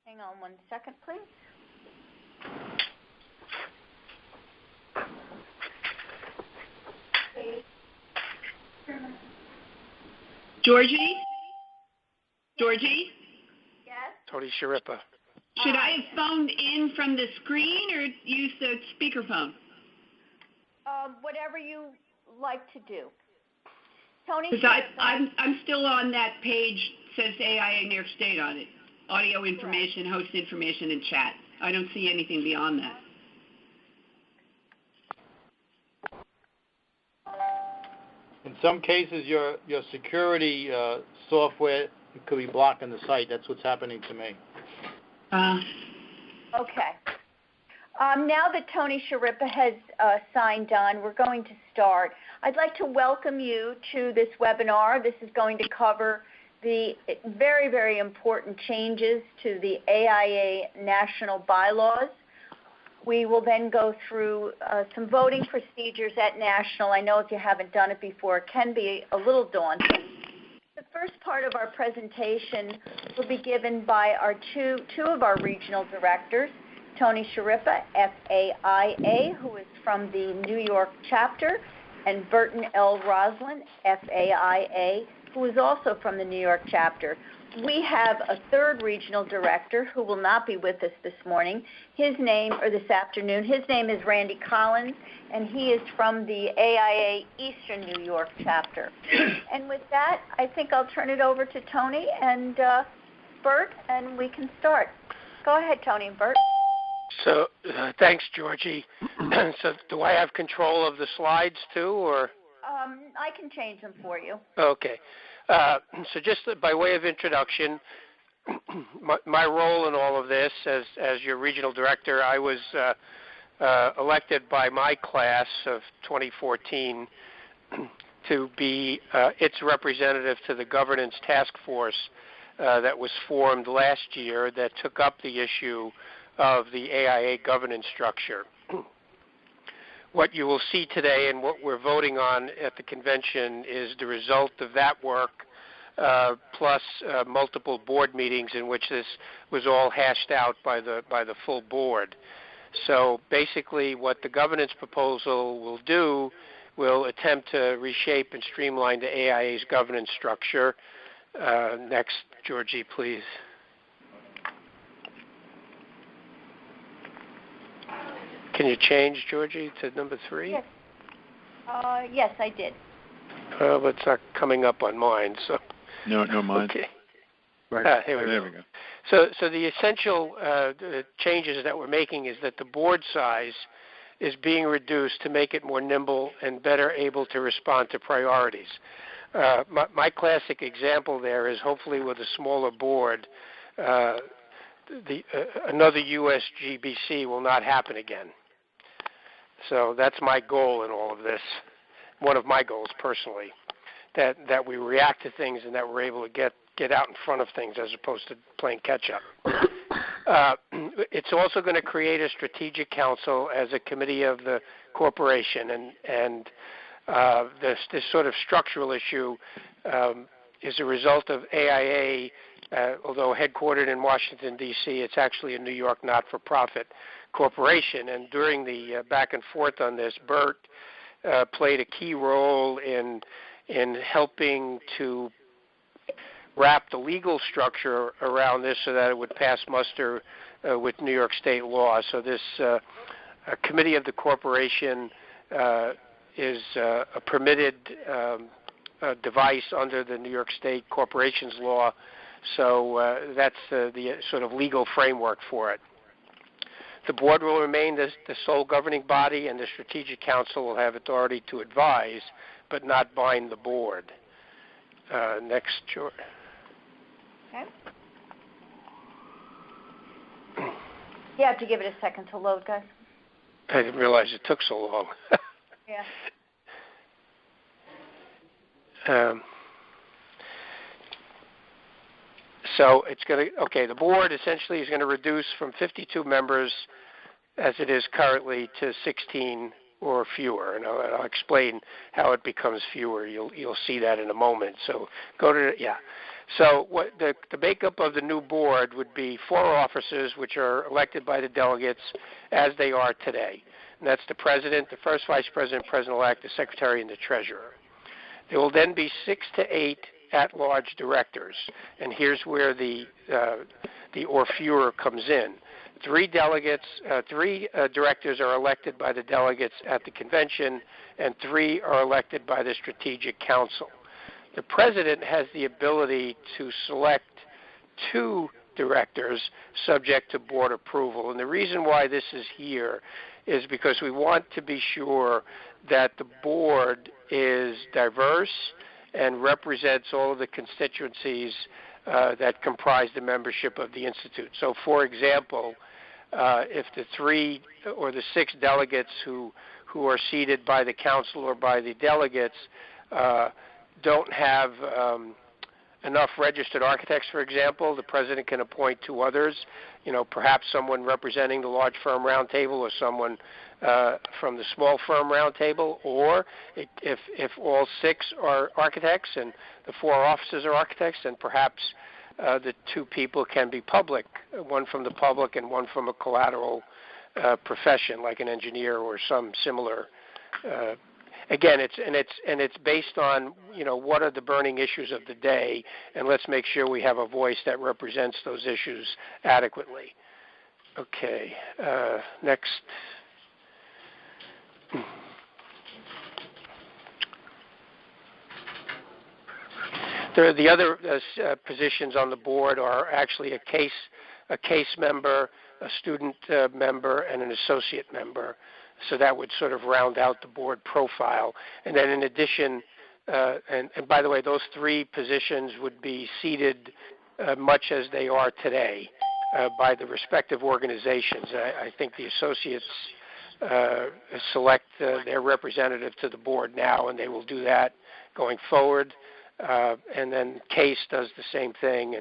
Hang on 1 second, please. Georgie? Georgie? Yes? Tony Sharippa. Should I have phoned in from the screen or use the speakerphone? Whatever you like to do. Tony? Because I'm still on that page, says AIA New York State on it. Audio information, host information, and chat. I don't see anything beyond that. In some cases, your security software could be blocking the site. That's what's happening to me. Okay. Now that Tony Sharippa has signed on, we're going to start. I'd like to welcome you to this webinar. This is going to cover the very, very important changes to the AIA national bylaws. We will then go through some voting procedures at national. I know if you haven't done it before, it can be a little daunting. The first part of our presentation will be given by our two of our regional directors, Tony Sharippa, FAIA, who is from the New York chapter, and Burton L. Roslin, FAIA, who is also from the New York chapter. We have a third regional director who will not be with us this morning. This afternoon. His name is Randy Collins, and he is from the AIA Eastern New York chapter. And with that, I think I'll turn it over to Tony and Bert, and we can start. Go ahead, Tony and Bert. So, thanks, Georgie. So, do I have control of the slides too, or? I can change them for you. Okay. So, just by way of introduction, my role in all of this, as your regional director, I was elected by my class of 2014 to be its representative to the governance task force that was formed last year that took up the issue of the AIA governance structure. What you will see today and what we're voting on at the convention is the result of that work, plus multiple board meetings in which this was all hashed out by the full board. So basically what the governance proposal will do will attempt to reshape and streamline the AIA's governance structure. Next, Georgie, please. Can you change, Georgie, to number 3? Yes. Yes, I did. But it's not coming up on mine, so. No, mine. Okay. Right. Here we there go. we go. So the essential changes that we're making is that the board size is being reduced to make it more nimble and better able to respond to priorities. My classic example there is hopefully with a smaller board, another USGBC will not happen again. So that's my goal in all of this, one of my goals personally, that we react to things and that we're able to get out in front of things as opposed to playing catch-up. It's also going to create a strategic council as a committee of the corporation, and this sort of structural issue is a result of AIA, although headquartered in Washington, D.C., it's actually a New York not-for-profit corporation. And during the back and forth on this, Bert played a key role in helping to wrap the legal structure around this so that it would pass muster with New York State law. So this committee of the corporation is a permitted device under the New York State Corporations Law. So that's the sort of legal framework for it. The board will remain the sole governing body, and the Strategic Council will have authority to advise, but not bind the board. Next, George. Okay. You have to give it a second to load, guys. I didn't realize it took so long. Yeah. So it's going to, the board essentially is going to reduce from 52 members as it is currently to 16 or fewer, and I'll explain how it becomes fewer. You'll see that in a moment. So So what the makeup of the new board would be 4 officers, which are elected by the delegates as they are today. And that's the president, the first vice president, president-elect, the secretary, and the treasurer. There will then be 6 to 8 at-large directors, and here's where the or fewer comes in. 3 directors are elected by the delegates at the convention, and 3 are elected by the Strategic Council. The president has the ability to select 2 directors subject to board approval. And the reason why this is here is because we want to be sure that the board is diverse and represents all of the constituencies that comprise the membership of the Institute. So, for example, if the 3 or the 6 delegates who are seated by the council or by the delegates don't have enough registered architects, for example, the president can appoint 2 others, perhaps someone representing the large firm roundtable or someone from the small firm roundtable, or if all 6 are architects and the 4 officers are architects, then perhaps the 2 people can be public, one from the public and one from a collateral profession like an engineer or some similar. Again, it's based on what are the burning issues of the day, and let's make sure we have a voice that represents those issues adequately. Okay, next. The other positions on the board are actually a case member, a student member, and an associate member. So that would sort of round out the board profile. And then in addition, and by the way, those 3 positions would be seated much as they are today by the respective organizations. I think the associates select their representative to the board now, and they will do that going forward. And then CASE does the same thing,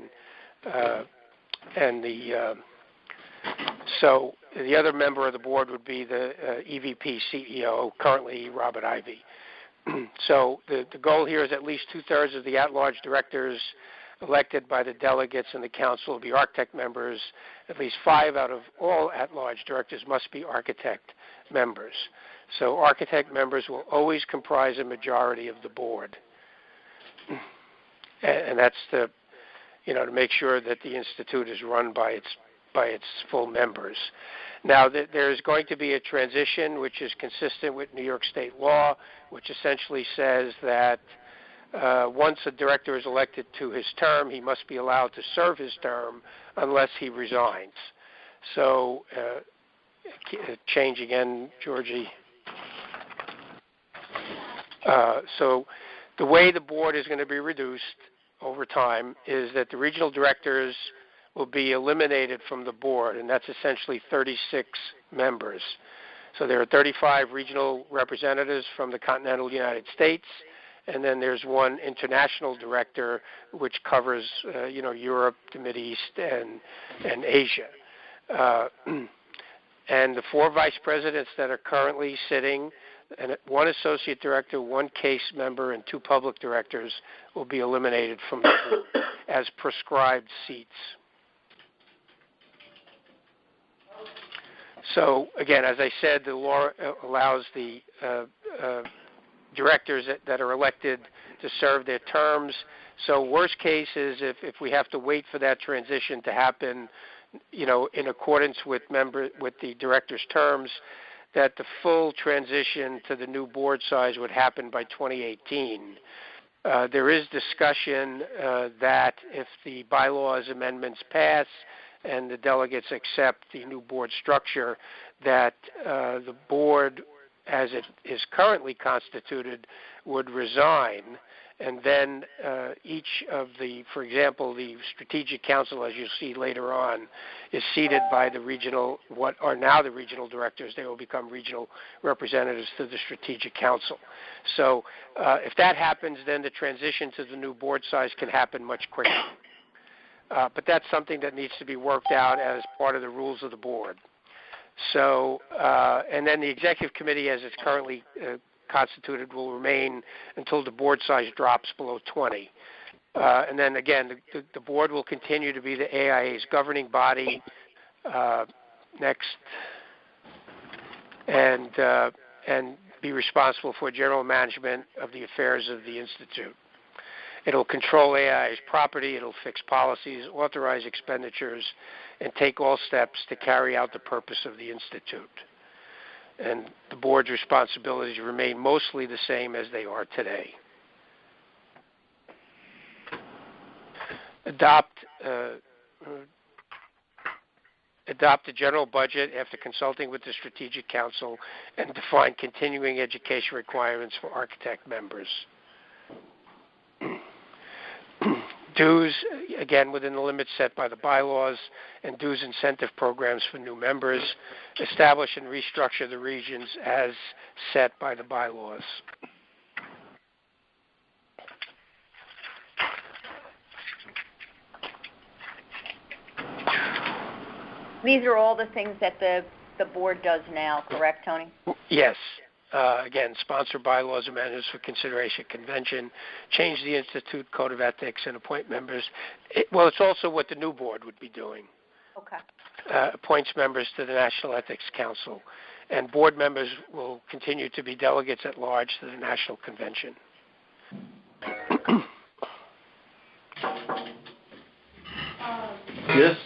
so the other member of the board would be the EVP CEO, currently Robert Ivy. So the goal here is at least 2/3 of the at-large directors elected by the delegates and the council will be architect members. At least 5 out of all at-large directors must be architect members. So architect members will always comprise a majority of the board. And that's to make sure that the Institute is run by its full members. Now, there's going to be a transition which is consistent with New York State law, which essentially says that once a director is elected to his term, he must be allowed to serve his term unless he resigns. So, change again, Georgie. So the way the board is going to be reduced over time is that the regional directors will be eliminated from the board, and that's essentially 36 members. So there are 35 regional representatives from the continental United States, and then there's 1 international director which covers, Europe, the Mideast, and Asia. And the 4 vice presidents that are currently sitting, and 1 associate director, 1 case member, and 2 public directors will be eliminated from the board as prescribed seats. So, again, as I said, the law allows the directors that are elected to serve their terms. So worst case is if we have to wait for that transition to happen, in accordance with the director's terms, that the full transition to the new board size would happen by 2018. There is discussion that if the bylaws amendments pass and the delegates accept the new board structure, that the board, as it is currently constituted, would resign, and then each of for example, the Strategic Council, as you'll see later on, is seated by what are now the regional directors. They will become regional representatives to the Strategic Council. So if that happens, then the transition to the new board size can happen much quicker. But that's something that needs to be worked out as part of the rules of the board. So, and then the executive committee, as it's currently constituted, will remain until the board size drops below 20. And then again, the board will continue to be the AIA's governing body next, and be responsible for general management of the affairs of the Institute. It'll control AIA's property, it'll fix policies, authorize expenditures, and take all steps to carry out the purpose of the Institute. And the board's responsibilities remain mostly the same as they are today. Adopt a general budget after consulting with the Strategic Council and define continuing education requirements for architect members. Dues, again, within the limits set by the bylaws, and dues incentive programs for new members. Establish and restructure the regions as set by the bylaws. These are all the things that the board does now, correct, Tony? Yes. Again, sponsor bylaws amendments for consideration convention, change the Institute Code of Ethics, and appoint members. It's also what the new board would be doing. Okay. Appoints members to the National Ethics Council, and board members will continue to be delegates at large to the National Convention. Yes?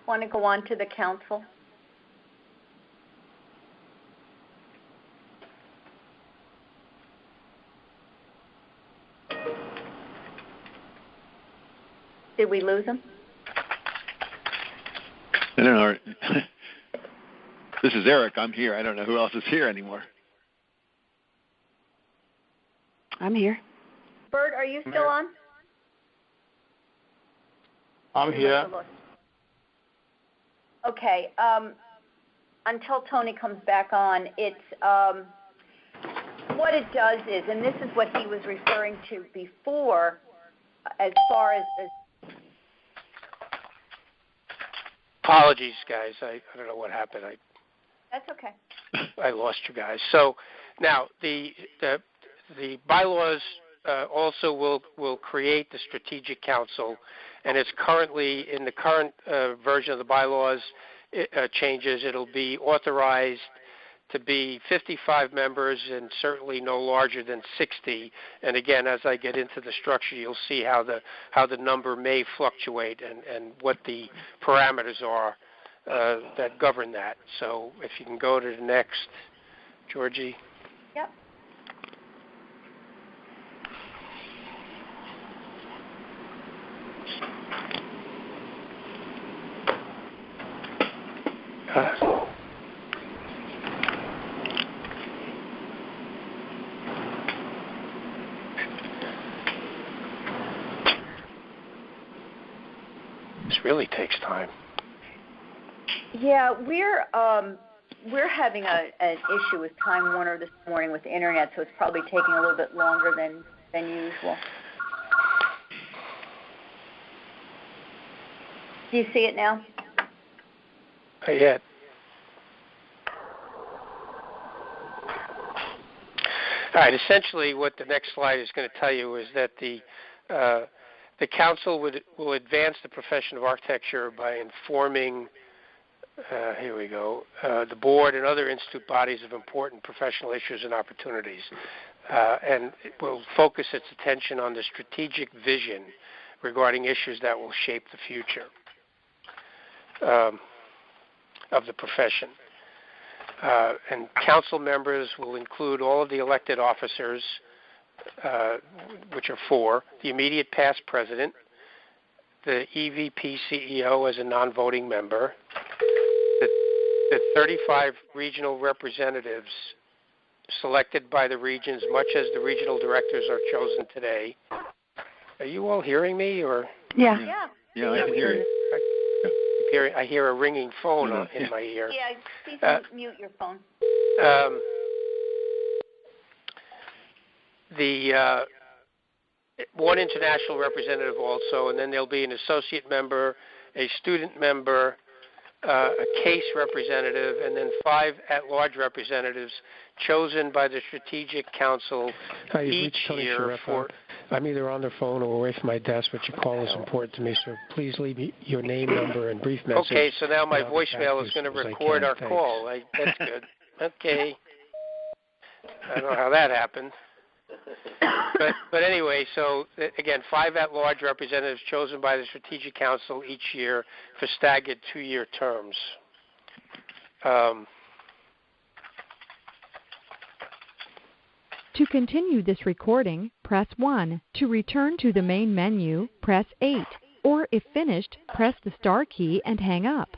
Want to go on to the council? Did we lose him? I don't know. This is Eric. I'm here. I don't know who else is here anymore. I'm here. Bert, are you still on? I'm here. Okay. Until Tony comes back on, it's what it does is, and this is what he was referring to before, as far as Apologies, guys. I don't know what happened. that's okay. I lost you guys. So now the bylaws also will create the Strategic Council, and it's currently in the current version of the bylaws changes. It'll be authorized to be 55 members and certainly no larger than 60. And again, as I get into the structure, you'll see how the number may fluctuate and what the parameters are that govern that. So if you can go to the next, Georgie. Yep. This really takes time. Yeah, we're having an issue with Time Warner this morning with the internet, so it's probably taking a little bit longer than usual. Do you see it now? Not yet. All right. Essentially, what the next slide is going to tell you is that the council will advance the profession of architecture by informing. Here we go. The board and other institute bodies of important professional issues and opportunities, and it will focus its attention on the strategic vision regarding issues that will shape the future of the profession. And council members will include all of the elected officers, which are 4, the immediate past president, the EVP CEO as a non-voting member, the 35 regional representatives selected by the regions, much as the regional directors are chosen today. Are you all hearing me, or? Yeah. Yeah, I can hear you. I hear a ringing phone in my ear. Yeah, please mute your phone. one international representative also, and then there'll be an associate member, a student member, a case representative, and then 5 at-large representatives chosen by the Strategic Council each year for... I'm either on the phone or away from my desk, but your call is important to me, so please leave me your name, number, and brief message. Okay, so now my voicemail is going to record our call. That's good. Okay. I don't know how that happened. But anyway, so again, 5 at-large representatives chosen by the Strategic Council each year for staggered 2-year terms. To continue this recording, press 1. To return to the main menu, press 8. Or if finished, press the star key and hang up.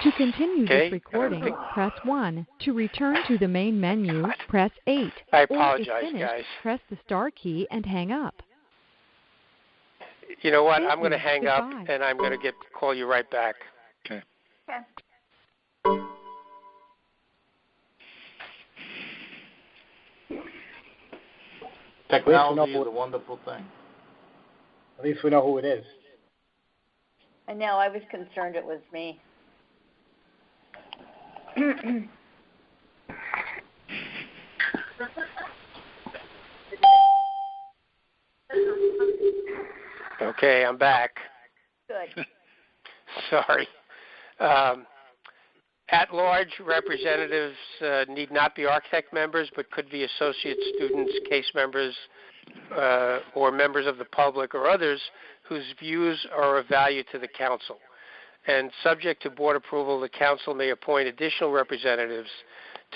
To continue this recording, press 1. To return to the main menu, press 8. I apologize, or if finished, guys. Press the star key and hang up. You know what? I'm going to hang up, and I'm going to call you right back. Okay. Technology is a wonderful thing. At least we know who it is. I know, I was concerned it was me. Okay, I'm back. Good. Sorry. At-large representatives need not be architect members, but could be associate students, case members, or members of the public or others whose views are of value to the council. And subject to board approval, the council may appoint additional representatives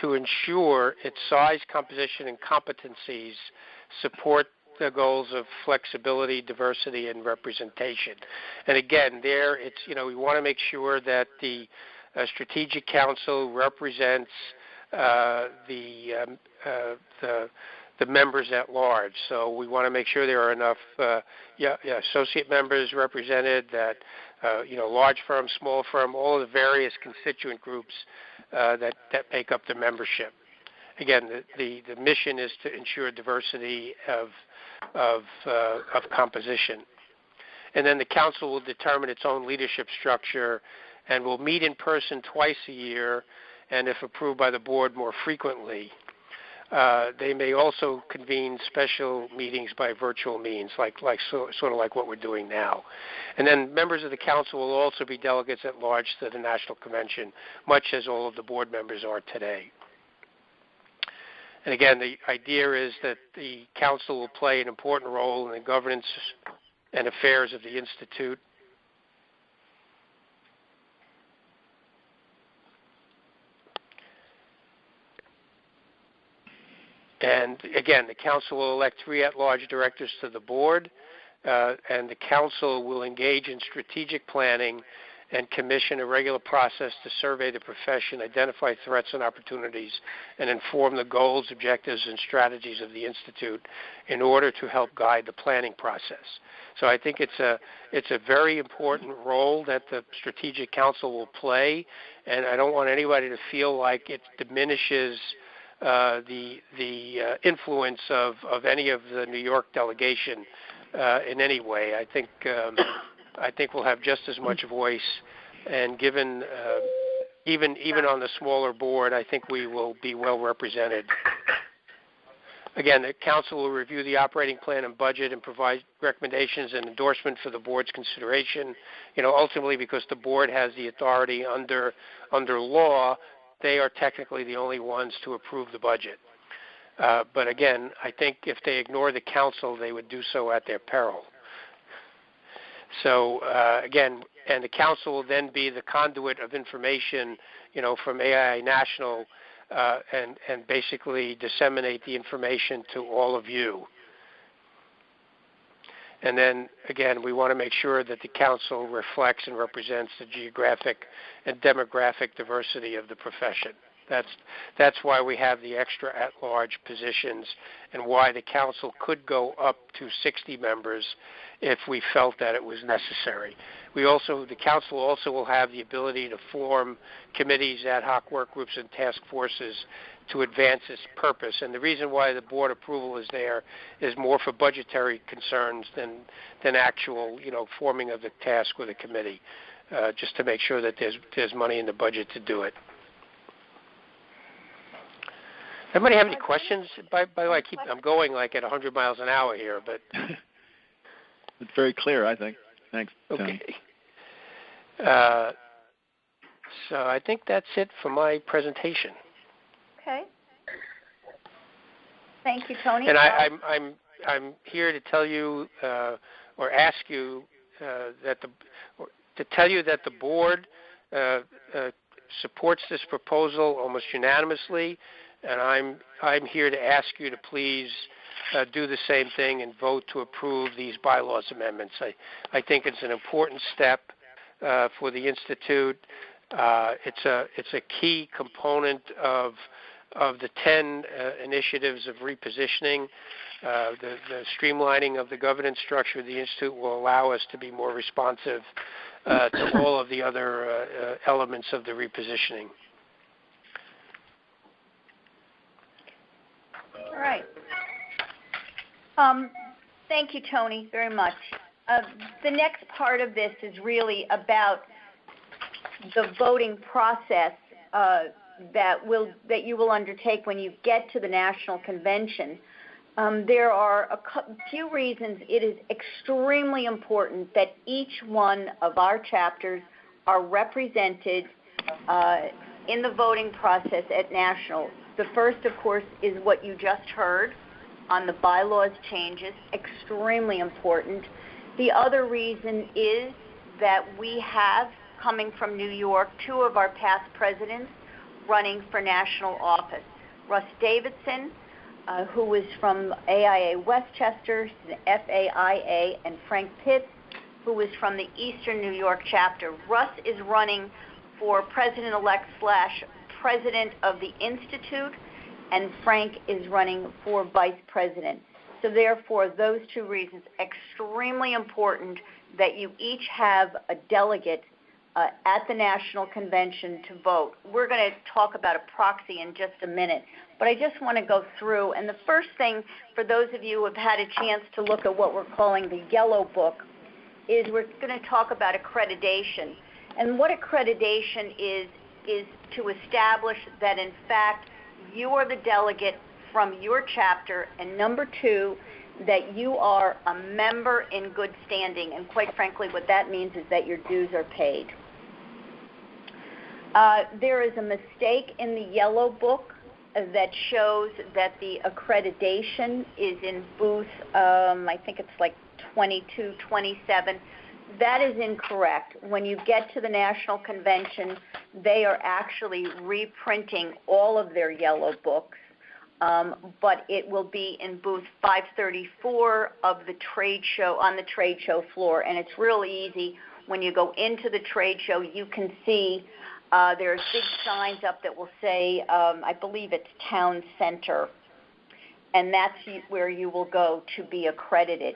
to ensure its size, composition, and competencies support the goals of flexibility, diversity, and representation. And again, there it's, we want to make sure that the Strategic Council represents the members at large. So we want to make sure there are enough associate members represented, that large firm, small firm, all of the various constituent groups that make up the membership. Again, the mission is to ensure diversity of composition. And then the council will determine its own leadership structure and will meet in person twice a year, and if approved by the board, more frequently. They may also convene special meetings by virtual means, sort of like what we're doing now. And then members of the council will also be delegates at large to the National Convention, much as all of the board members are today. And again, the idea is that the council will play an important role in the governance and affairs of the Institute. And again, the council will elect 3 at-large directors to the board, and the council will engage in strategic planning and commission a regular process to survey the profession, identify threats and opportunities, and inform the goals, objectives, and strategies of the Institute in order to help guide the planning process. So I think it's a very important role that the Strategic Council will play, and I don't want anybody to feel like it diminishes the influence of any of the New York delegation in any way. I think we'll have just as much voice, and given even on the smaller board, I think we will be well represented. Again, the council will review the operating plan and budget and provide recommendations and endorsement for the board's consideration. Ultimately, because the board has the authority under law, they are technically the only ones to approve the budget. But again, I think if they ignore the council, they would do so at their peril. So again, and the council will then be the conduit of information, from AIA National, and basically disseminate the information to all of you. And then, again, we want to make sure that the council reflects and represents the geographic and demographic diversity of the profession. That's why we have the extra at-large positions and why the council could go up to 60 members if we felt that it was necessary. The council also will have the ability to form committees, ad hoc work groups, and task forces to advance its purpose. And the reason why the board approval is there is more for budgetary concerns than actual, forming of the task with a committee, just to make sure that there's money in the budget to do it. Anybody have any questions? By the way, I'm going like at 100 miles an hour here, but it's very clear, I think. Thanks, Tony. Okay. So I think that's it for my presentation. Okay. Thank you, Tony. And I'm here to tell you or ask you that the board supports this proposal almost unanimously, and I'm here to ask you to please do the same thing and vote to approve these bylaws amendments. I think it's an important step for the Institute. It's a key component of the 10 initiatives of repositioning. The streamlining of the governance structure of the Institute will allow us to be more responsive to all of the other elements of the repositioning. All right. Thank you, Tony, very much. The next part of this is really about the voting process that you will undertake when you get to the National Convention. There are a few reasons it is extremely important that each one of our chapters are represented in the voting process at National. The first, of course, is what you just heard on the bylaws changes, extremely important. The other reason is that we have, coming from New York, two of our past presidents running for national office. Russ Davidson, who was from AIA Westchester, FAIA, and Frank Pitts, who was from the Eastern New York chapter. Russ is running for president-elect / president of the Institute, and Frank is running for vice president. So therefore, those two reasons, extremely important that you each have a delegate at the National Convention to vote. We're going to talk about a proxy in just a minute, but I just want to go through. And the first thing, for those of you who have had a chance to look at what we're calling the Yellow Book, is we're going to talk about accreditation. And what accreditation is to establish that, in fact, you are the delegate from your chapter, and number two, that you are a member in good standing. And quite frankly, what that means is that your dues are paid. There is a mistake in the Yellow Book that shows that the accreditation is in booth, I think it's like 2227. That is incorrect. When you get to the National Convention, they are actually reprinting all of their Yellow Books, but it will be in booth 534 of the trade show, on the trade show floor. And it's really easy. When you go into the trade show, you can see there's big signs up that will say, I believe it's Town Center, and that's where you will go to be accredited.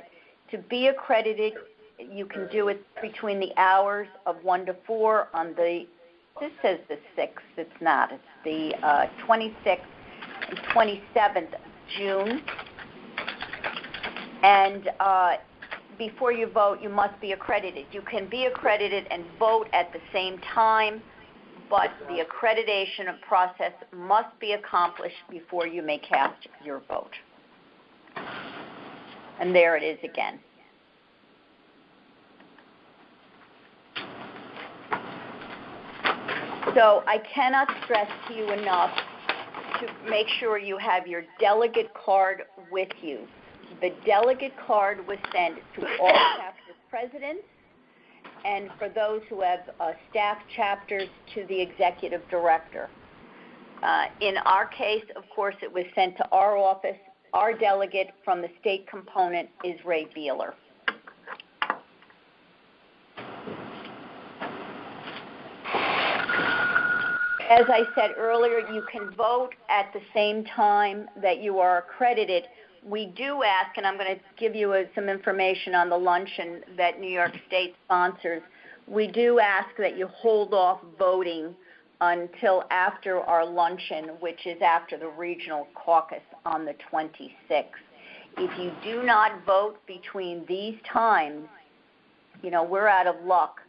To be accredited, you can do it between the hours of 1 to 4 on the, this says the 6th, it's not, it's the 26th and 27th of June. And before you vote, you must be accredited. You can be accredited and vote at the same time, but the accreditation process must be accomplished before you may cast your vote. And there it is again. So I cannot stress to you enough to make sure you have your delegate card with you. The delegate card was sent to all chapter presidents, and for those who have staff chapters, to the executive director. In our case, of course, it was sent to our office. Our delegate from the state component is Ray Beeler. As I said earlier, you can vote at the same time that you are accredited. We do ask, and I'm going to give you some information on the luncheon that New York State sponsors. We do ask that you hold off voting until after our luncheon, which is after the regional caucus on the 26th. If you do not vote between these times, we're out of luck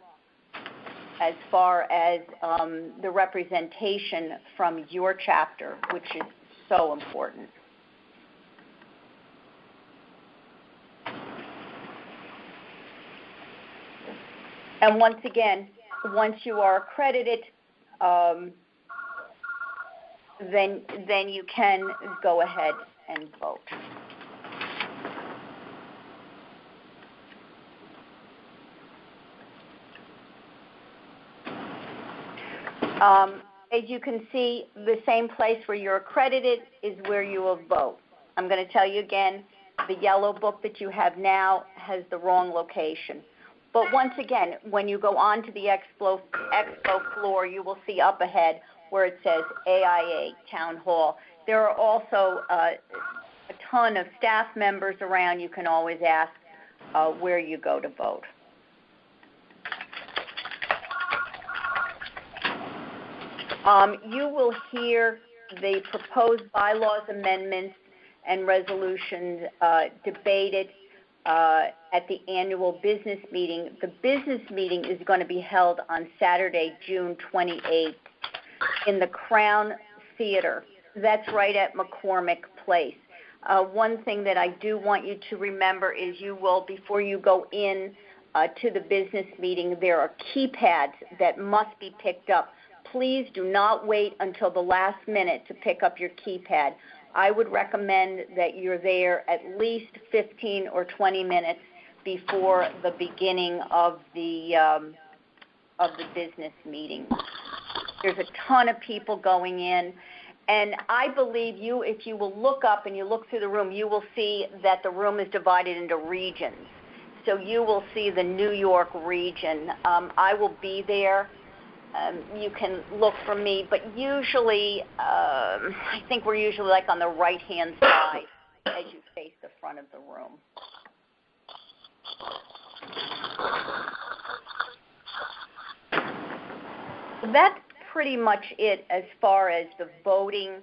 as far as the representation from your chapter, which is so important. And once again, once you are accredited, then you can go ahead and vote. As you can see, the same place where you're accredited is where you will vote. I'm going to tell you again, the yellow book that you have now has the wrong location. But once again, when you go on to the expo floor, you will see up ahead where it says AIA Town Hall. There are also a ton of staff members around. You can always ask where you go to vote. You will hear the proposed bylaws amendments and resolutions debated at the annual business meeting. The business meeting is going to be held on Saturday, June 28th in the Crown Theater. That's right at McCormick Place. One thing that I do want you to remember is you will, before you go in to the business meeting, there are keypads that must be picked up. Please do not wait until the last minute to pick up your keypad. I would recommend that you're there at least 15 or 20 minutes before the beginning of the business meeting. There's a ton of people going in, and I believe if you will look up and you look through the room, you will see that the room is divided into regions. So you will see the New York region. I will be there. You can look for me, but usually, I think we're usually like on the right-hand side as you face the front of the room. That's pretty much it as far as the voting,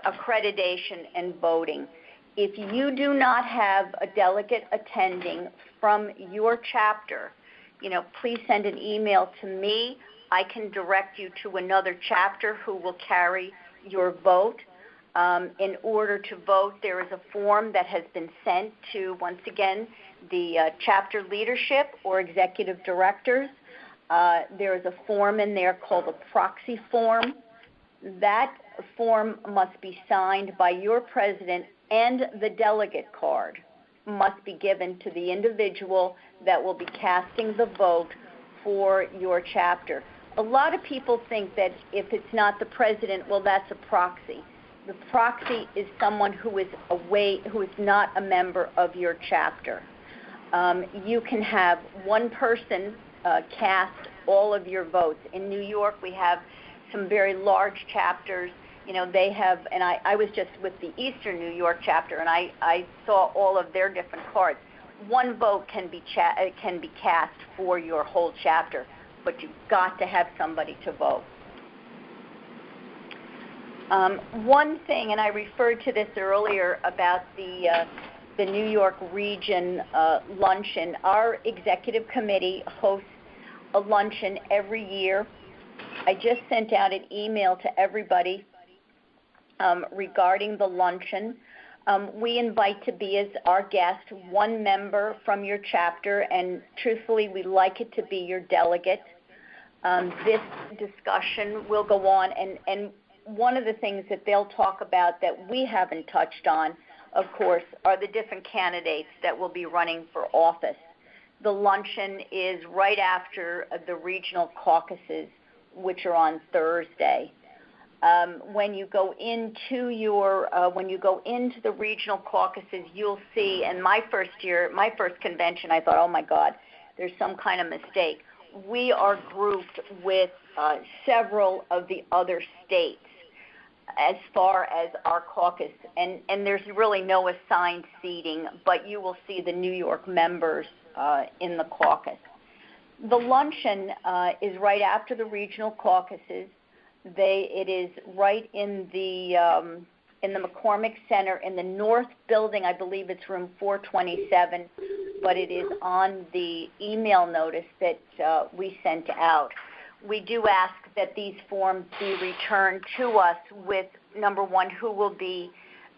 accreditation and voting. If you do not have a delegate attending from your chapter, please send an email to me. I can direct you to another chapter who will carry your vote. In order to vote, there is a form that has been sent to, once again, the chapter leadership or executive directors. There is a form in there called a proxy form. That form must be signed by your president, and the delegate card must be given to the individual that will be casting the vote for your chapter. A lot of people think that if it's not the president, well, that's a proxy. The proxy is someone who is who is not a member of your chapter. You can have one person cast all of your votes. In New York, we have some very large chapters. They have, and I was just with the Eastern New York chapter, and I saw all of their different cards. One vote can be cast for your whole chapter, but you've got to have somebody to vote. One thing, and I referred to this earlier about the New York region luncheon. Our executive committee hosts a luncheon every year. I just sent out an email to everybody regarding the luncheon. We invite to be as our guest one member from your chapter, and truthfully, we like it to be your delegate. This discussion will go on, and one of the things that they'll talk about that we haven't touched on, of course, are the different candidates that will be running for office. The luncheon is right after the regional caucuses, which are on Thursday. When you go into the regional caucuses, you'll see. And my first convention, I thought, oh my God, there's some kind of mistake. we are grouped with several of the other states as far as our caucus, and there's really no assigned seating, but you will see the New York members in the caucus. The luncheon is right after the regional caucuses. It is right in the McCormick Center in the North Building. I believe it's room 427, but it is on the email notice that we sent out. We do ask that these forms be returned to us with, number one, who will be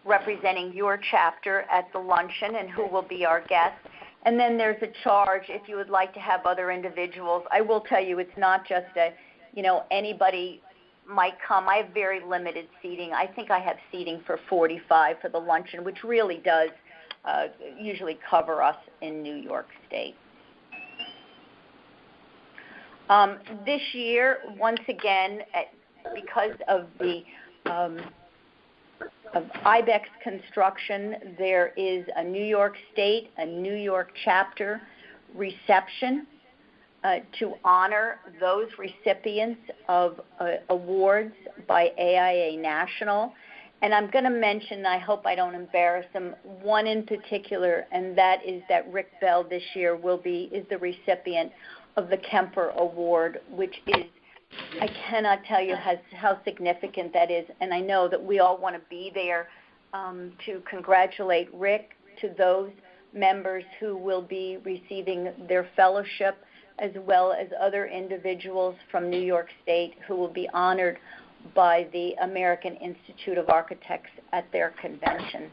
representing your chapter at the luncheon and who will be our guests. And then there's a charge if you would like to have other individuals. I will tell you, it's not just anybody might come. I have very limited seating. I think I have seating for 45 for the luncheon, which really does usually cover us in New York State. This year, once again, because of the of IBEX construction, there is a New York State, a New York chapter reception to honor those recipients of awards by AIA National. And I'm going to mention, I hope I don't embarrass them, one in particular, and that is that Rick Bell this year is the recipient of the Kemper Award, which is, I cannot tell you how significant that is, and I know that we all want to be there to congratulate Rick, to those members who will be receiving their fellowship, as well as other individuals from New York State who will be honored by the American Institute of Architects at their convention.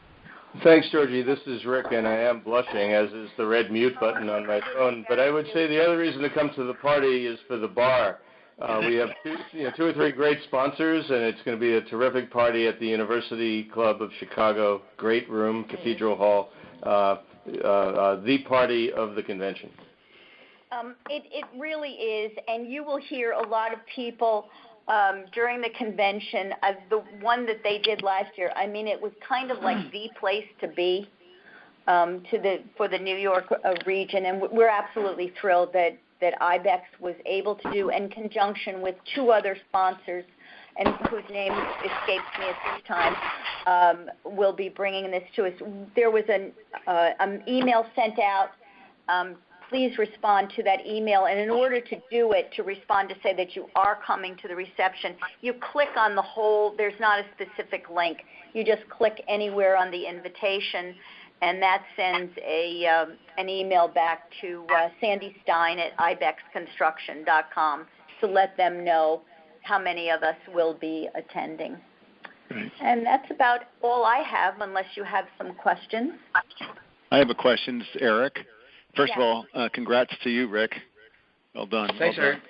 Thanks, Georgie. This is Rick, and I am blushing, as is the red mute button on my phone. But I would say the other reason to come to the party is for the bar. We have two or three great sponsors, and it's going to be a terrific party at the University Club of Chicago. Great room, Cathedral Hall, the party of the convention. It really is, and you will hear a lot of people during the convention. The one that they did last year, I mean, it was kind of like the place to be for the New York region, and we're absolutely thrilled that IBEX was able to do, in conjunction with two other sponsors, and whose name escapes me at this time, will be bringing this to us. There was an email sent out. Please respond to that email, and in order to do it, to respond to say that you are coming to the reception, you click on the whole. There's not a specific link. You just click anywhere on the invitation, and that sends an email back to Sandy Stein at ibexconstruction.com to let them know how many of us will be attending. Right. And that's about all I have, unless you have some questions. I have a question. It's Eric. First Yes. of all, congrats to you, Rick. Well done. Thanks, Eric.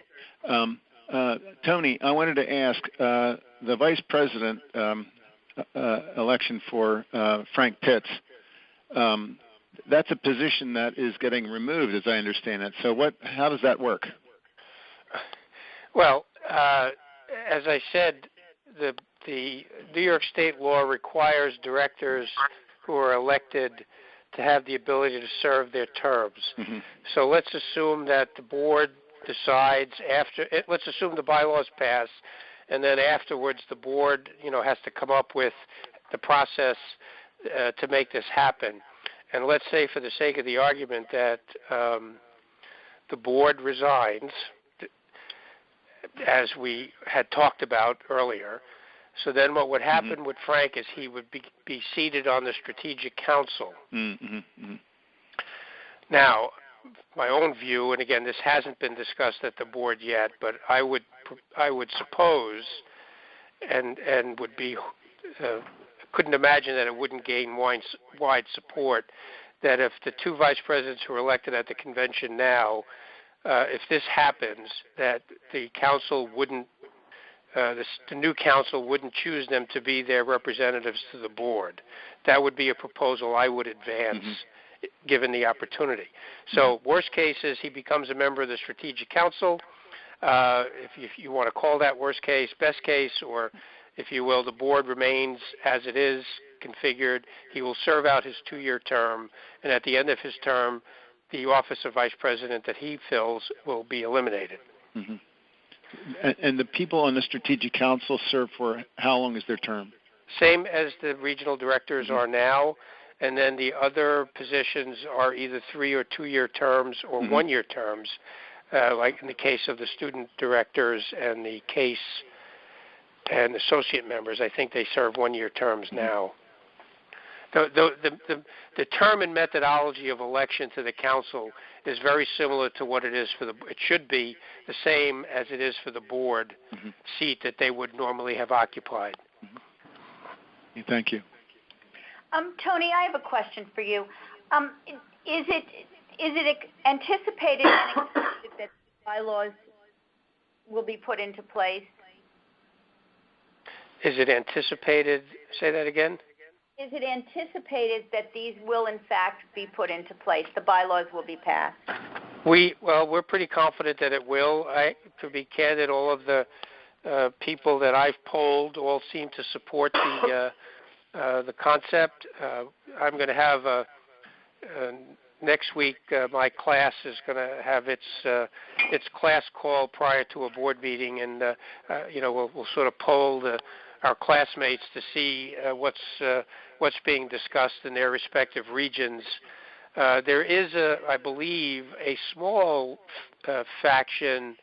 Tony, I wanted to ask, the vice president election for Frank Pitts, that's a position that is getting removed, as I understand it. So how does that work? Well, as I said, the New York State law requires directors who are elected to have the ability to serve their terms. Mm-hmm. So let's assume that the board decides let's assume the bylaws pass, and then afterwards the board, has to come up with the process to make this happen. And let's say, for the sake of the argument, that the board resigns, as we had talked about earlier. So then what would happen with Frank is he would be seated on the Strategic Council. Now, my own view, and again, this hasn't been discussed at the board yet, but I would suppose, and would be, couldn't imagine that it wouldn't gain wide support, that if the two vice presidents who are elected at the convention now, if this happens, that the council wouldn't, the new council wouldn't choose them to be their representatives to the board. That would be a proposal I would advance, given the opportunity. So worst case is he becomes a member of the Strategic Council. If you want to call that worst case, best case, or if you will, the board remains as it is configured. He will serve out his 2-year term, and at the end of his term, the office of vice president that he fills will be eliminated. Mm-hmm. And the people on the strategic council serve for how long is their term? Same as the regional directors are now, and then the other positions are either 3 or 2-year terms or 1-year terms, like in the case of the student directors and the case and associate members. I think they serve 1-year terms now. The term and methodology of election to the council is very similar to what it is for it should be the same as it is for the board seat that they would normally have occupied. Thank you. Tony, I have a question for you. Is it anticipated and expected that bylaws will be put into place? Is it anticipated? Say that again. Is it anticipated that these will, in fact, be put into place? The bylaws will be passed. We're pretty confident that it will. To be candid, all of the people that I've polled all seem to support the concept. I'm going to have next week. My class is going to have its class call prior to a board meeting, and we'll sort of poll our classmates to see what's being discussed in their respective regions. There is, I believe, a small faction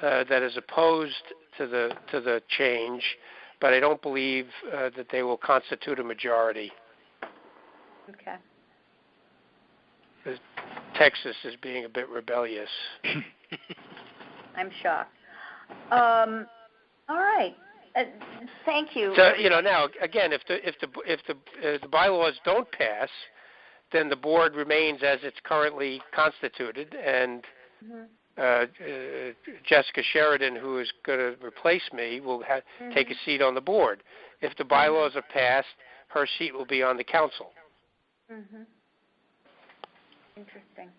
that is opposed to the change, but I don't believe that they will constitute a majority. Okay. Texas is being a bit rebellious. I'm shocked. All right. Thank you. So now again, if the bylaws don't pass, then the board remains as it's currently constituted, and Jessica Sheridan, who is going to replace me, will take a seat on the board. If the bylaws are passed, her seat will be on the council. Interesting.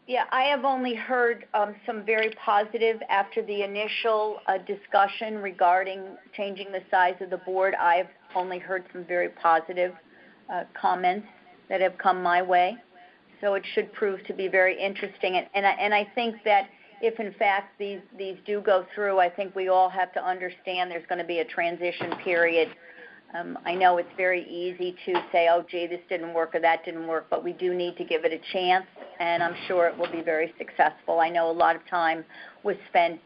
Yeah, I have only heard some very positive after the initial discussion regarding changing the size of the board. I've only heard some very positive comments that have come my way. So it should prove to be very interesting. And I think that if, in fact, these do go through, I think we all have to understand there's going to be a transition period. I know it's very easy to say, oh, gee, this didn't work or that didn't work, but we do need to give it a chance, and I'm sure it will be very successful. I know a lot of time was spent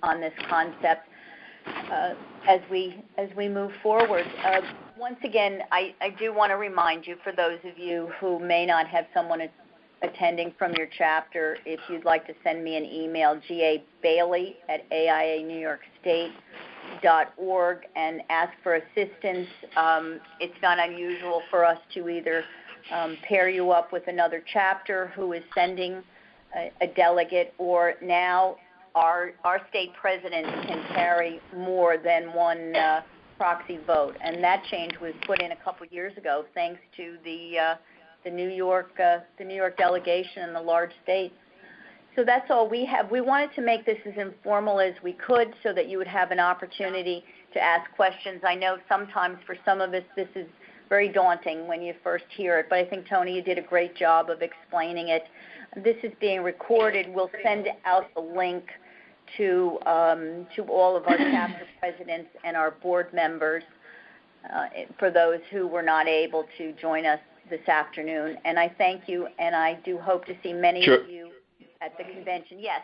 on this concept as we move forward. Once again, I do want to remind you, for those of you who may not have someone attending from your chapter, if you'd like to send me an email, GABailey@AIA.NewYorkState.org, and ask for assistance. It's not unusual for us to either pair you up with another chapter who is sending a delegate, or now our state president can carry more than one proxy vote, and that change was put in a couple years ago thanks to the New York delegation and the large states. So that's all we have. We wanted to make this as informal as we could so that you would have an opportunity to ask questions. I know sometimes for some of us this is very daunting when you first hear it, but I think, Tony, you did a great job of explaining it. This is being recorded. We'll send out the link to all of our chapter presidents and our board members for those who were not able to join us this afternoon. And I thank you, and I do hope to see many of you at the convention. Yes.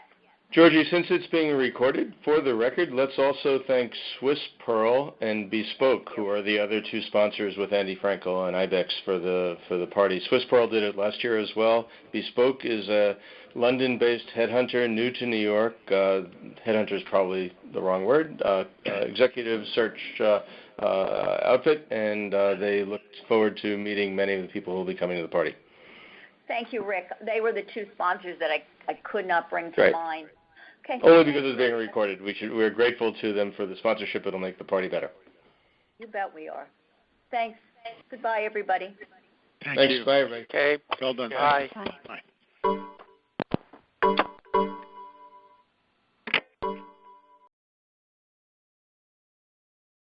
Georgie, since it's being recorded, for the record, let's also thank Swiss Pearl and Bespoke, who are the other two sponsors with Andy Frankel and IBEX for the party. Swiss Pearl did it last year as well. Bespoke is a London-based headhunter, new to New York. Headhunter is probably the wrong word. Executive search outfit, and they look forward to meeting many of the people who will be coming to the party. Thank you, Rick. They were the two sponsors that I could not bring to mind. Okay. Only because it's being recorded. We're grateful to them for the sponsorship. It'll make the party better. You bet we are. Thanks. Goodbye, everybody. Thanks. Bye, everybody. Okay. Well done. Bye. Bye. Bye.